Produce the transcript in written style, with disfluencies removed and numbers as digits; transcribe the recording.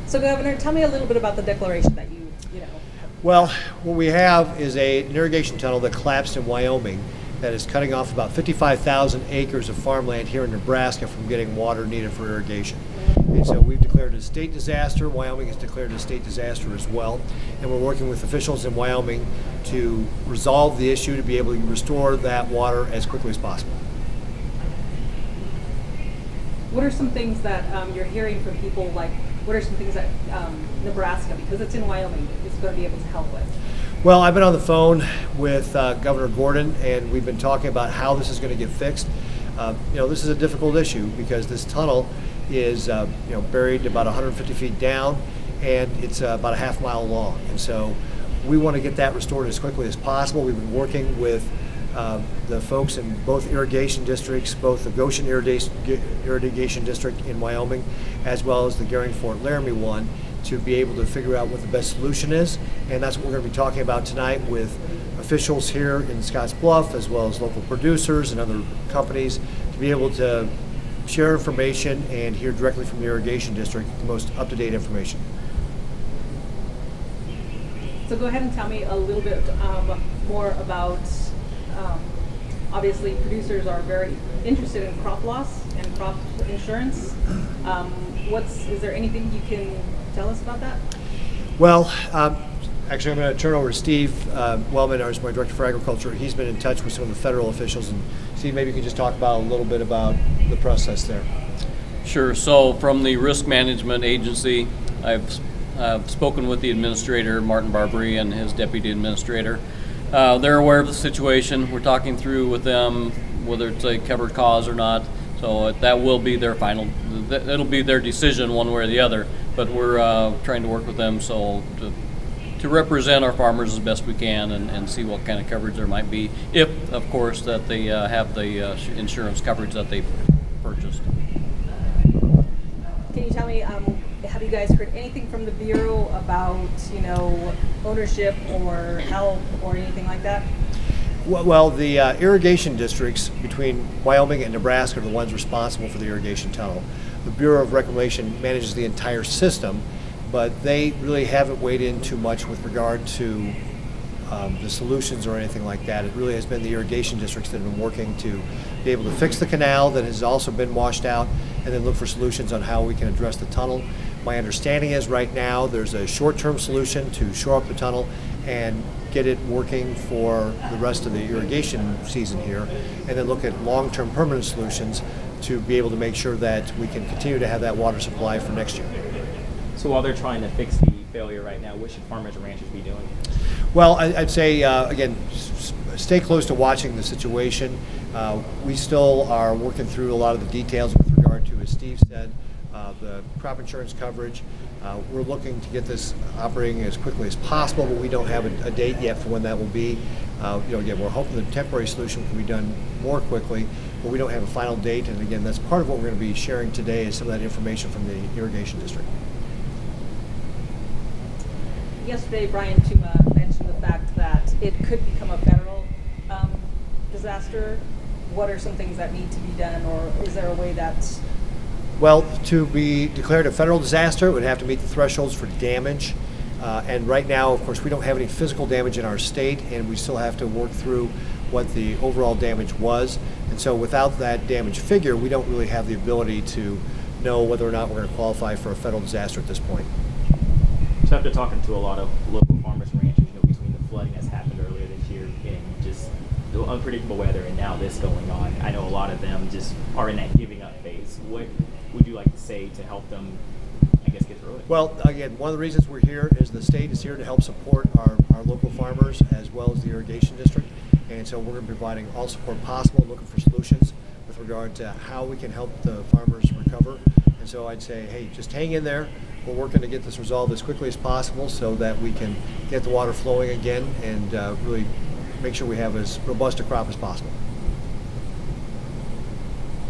So Governor, tell me a little bit about the declaration that you know. Well, what we have is an irrigation tunnel that collapsed in Wyoming that is cutting off about 55,000 acres of farmland here in Nebraska from getting water needed for irrigation. And so we've declared it a state disaster. Wyoming has declared it a state disaster as well. And we're working with officials in Wyoming to resolve the issue to be able to restore that water as quickly as possible. What are some things that you're hearing from people, like, what are some things that Nebraska, because it's in Wyoming, is going to be able to help with? Well, I've been on the phone with Governor Gordon, and we've been talking about how this is going to get fixed. This is a difficult issue because this tunnel is buried about 150 feet down, and it's about a half-mile long. And so we want to get that restored as quickly as possible. We've been working with the folks in both irrigation districts, both the Goshen Irrigation District in Wyoming, as well as the Fort Laramie one, to be able to figure out what the best solution is. And that's what we're going to be talking about tonight with officials here in Scotts Bluff, as well as local producers and other companies, to be able to share information and hear directly from the irrigation district the most up-to-date information. So go ahead and tell me a little bit more about, obviously producers are very interested in crop loss and crop insurance. Is there anything you can tell us about that? Well, actually I'm going to turn over to Steve Wellman, who's my Director for Agriculture. He's been in touch with some of the federal officials. And Steve, maybe you can just talk about a little bit about the process there. Sure. So from the Risk Management Agency, I've spoken with the administrator, Martin Barbary, and his deputy administrator. They're aware of the situation. We're talking through with them whether it's a covered cause or not. So that will be their final, it'll be their decision one way or the other. But we're trying to work with them to represent our farmers as best we can and see what kind of coverage there might be, if, of course, that they have the insurance coverage that they purchased. Can you tell me, have you guys heard anything from the Bureau about, ownership or help or anything like that? Well, the irrigation districts between Wyoming and Nebraska are the ones responsible for the irrigation tunnel. The Bureau of Reclamation manages the entire system, but they really haven't weighed in too much with regard to the solutions or anything like that. It really has been the irrigation districts that have been working to be able to fix the canal that has also been washed out, and then look for solutions on how we can address the tunnel. My understanding is right now there's a short-term solution to shore up the tunnel and get it working for the rest of the irrigation season here, and then look at long-term permanent solutions to be able to make sure that we can continue to have that water supply for next year. So while they're trying to fix the failure right now, what should farmers and ranchers be doing? Well, I'd say, again, stay close to watching the situation. We still are working through a lot of the details with regard to, as Steve said, the crop insurance coverage. We're looking to get this operating as quickly as possible, but we don't have a date yet for when that will be. Again, we're hoping the temporary solution can be done more quickly, but we don't have a final date. And again, that's part of what we're going to be sharing today is some of that information from the irrigation district. Yesterday, Brian Tuma mentioned the fact that it could become a federal disaster. What are some things that need to be done, or is there a way that... Well, to be declared a federal disaster, it would have to meet the thresholds for damage. And right now, of course, we don't have any physical damage in our state, and we still have to work through what the overall damage was. And so without that damage figure, we don't really have the ability to know whether or not we're going to qualify for a federal disaster at this point. So after talking to a lot of local farmers and ranchers, between the flooding that's happened earlier this year and just the unpredictable weather and now this going on, I know a lot of them just are in that giving up phase. What would you like to say to help them, I guess, get through it? Well, again, one of the reasons we're here is the state is here to help support our local farmers as well as the irrigation district. And so we're going to be providing all support possible, looking for solutions with regard to how we can help the farmers recover. And so I'd say, hey, just hang in there. We're working to get this resolved as quickly as possible so that we can get the water flowing again and really make sure we have as robust a crop as possible.